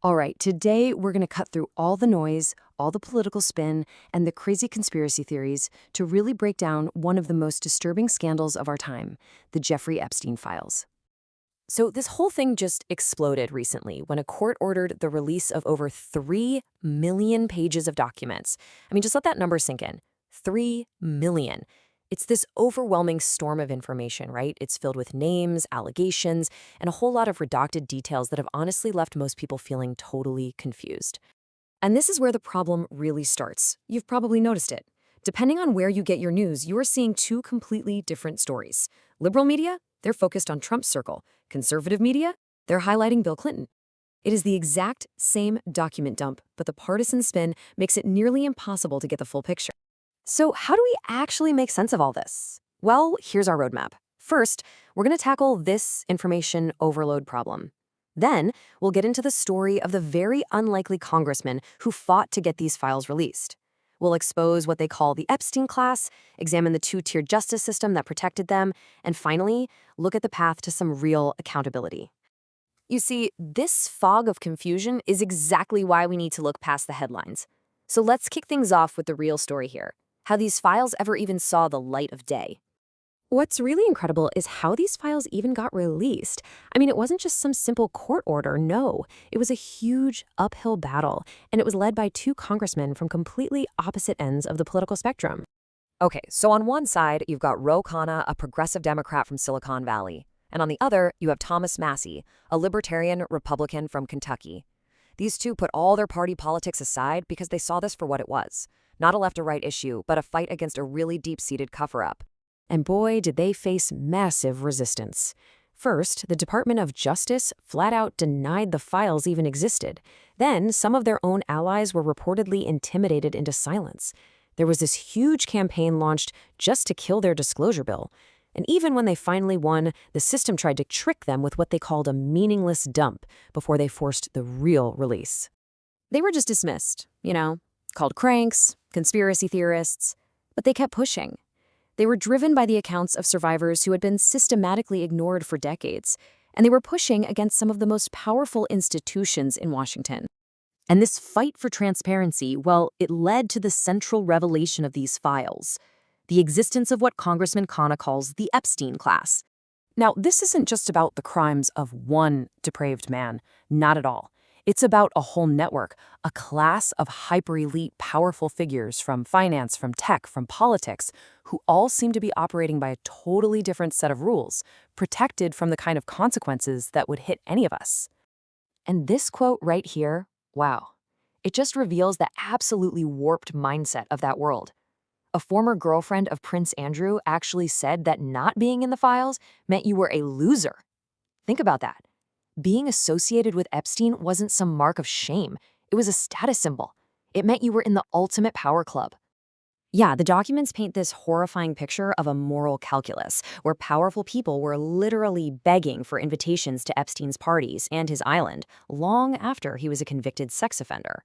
All right, today we're going to cut through all the noise, all the political spin, and the crazy conspiracy theories to really break down one of the most disturbing scandals of our time, the Jeffrey Epstein files. So, this whole thing just exploded recently when a court ordered the release of over 3 million pages of documents. I mean, just let that number sink in. 3 million. It's this overwhelming storm of information, right? It's filled with names, allegations, and a whole lot of redacted details that have honestly left most people feeling totally confused. And this is where the problem really starts. You've probably noticed it. Depending on where you get your news, you are seeing two completely different stories. Liberal media, they're focused on Trump's circle. Conservative media, they're highlighting Bill Clinton. It is the exact same document dump, but the partisan spin makes it nearly impossible to get the full picture. So how do we actually make sense of all this? Well, here's our roadmap. First, we're going to tackle this information overload problem. Then, we'll get into the story of the very unlikely congressman who fought to get these files released. We'll expose what they call the Epstein class, examine the two-tiered justice system that protected them, and finally, look at the path to some real accountability. You see, this fog of confusion is exactly why we need to look past the headlines. So let's kick things off with the real story here. How these files ever even saw the light of day. What's really incredible is how these files even got released. I mean, it wasn't just some simple court order, no. It was a huge uphill battle, and it was led by two congressmen from completely opposite ends of the political spectrum. Okay, so on one side, you've got Ro Khanna, a progressive Democrat from Silicon Valley. And on the other, you have Thomas Massie, a libertarian Republican from Kentucky. These two put all their party politics aside because they saw this for what it was. Not a left or right issue, but a fight against a really deep-seated cover-up. And boy, did they face massive resistance. First, the Department of Justice flat-out denied the files even existed. Then, some of their own allies were reportedly intimidated into silence. There was this huge campaign launched just to kill their disclosure bill. And even when they finally won, the system tried to trick them with what they called a meaningless dump before they forced the real release. They were just dismissed, called cranks, conspiracy theorists, but they kept pushing. They were driven by the accounts of survivors who had been systematically ignored for decades, and they were pushing against some of the most powerful institutions in Washington. And this fight for transparency, well, it led to the central revelation of these files, the existence of what Congressman Khanna calls the Epstein class. Now, this isn't just about the crimes of one depraved man, not at all. It's about a whole network, a class of hyper-elite, powerful figures from finance, from tech, from politics, who all seem to be operating by a totally different set of rules, protected from the kind of consequences that would hit any of us. And this quote right here, wow, it just reveals the absolutely warped mindset of that world. A former girlfriend of Prince Andrew actually said that not being in the files meant you were a loser. Think about that. Being associated with Epstein wasn't some mark of shame. It was a status symbol. It meant you were in the ultimate power club. Yeah, the documents paint this horrifying picture of a moral calculus, where powerful people were literally begging for invitations to Epstein's parties and his island long after he was a convicted sex offender.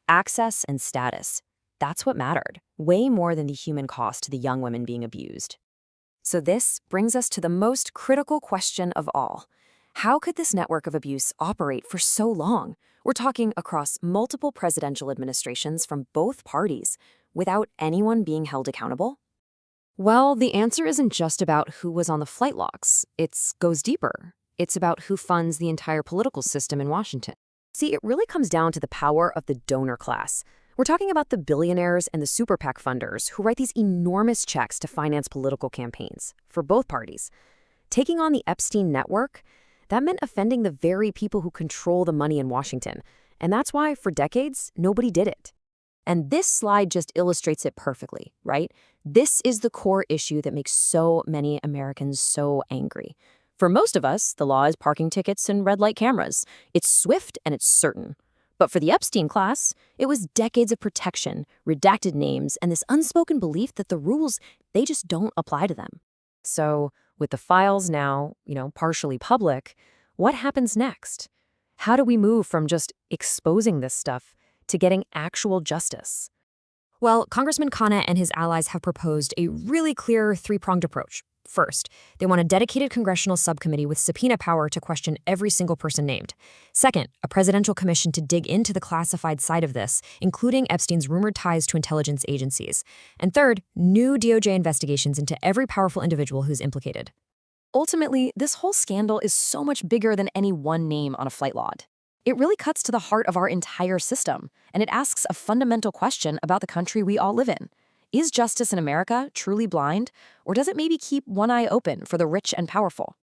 Access and status, that's what mattered, way more than the human cost to the young women being abused. So this brings us to the most critical question of all. How could this network of abuse operate for so long? We're talking across multiple presidential administrations from both parties, without anyone being held accountable? Well, the answer isn't just about who was on the flight logs. It goes deeper. It's about who funds the entire political system in Washington. See, it really comes down to the power of the donor class. We're talking about the billionaires and the super PAC funders who write these enormous checks to finance political campaigns for both parties. Taking on the Epstein network, that meant offending the very people who control the money in Washington. And that's why, for decades, nobody did it. And this slide just illustrates it perfectly, right? This is the core issue that makes so many Americans so angry. For most of us, the law is parking tickets and red light cameras. It's swift and it's certain. But for the Epstein class, it was decades of protection, redacted names, and this unspoken belief that the rules, they just don't apply to them. So, with the files now, partially public, what happens next? How do we move from just exposing this stuff to getting actual justice? Well, Congressman Khanna and his allies have proposed a really clear three-pronged approach. First, they want a dedicated congressional subcommittee with subpoena power to question every single person named. Second, a presidential commission to dig into the classified side of this, including Epstein's rumored ties to intelligence agencies. And third, new DOJ investigations into every powerful individual who's implicated. Ultimately, this whole scandal is so much bigger than any one name on a flight log. It really cuts to the heart of our entire system, and it asks a fundamental question about the country we all live in. Is justice in America truly blind, or does it maybe keep one eye open for the rich and powerful?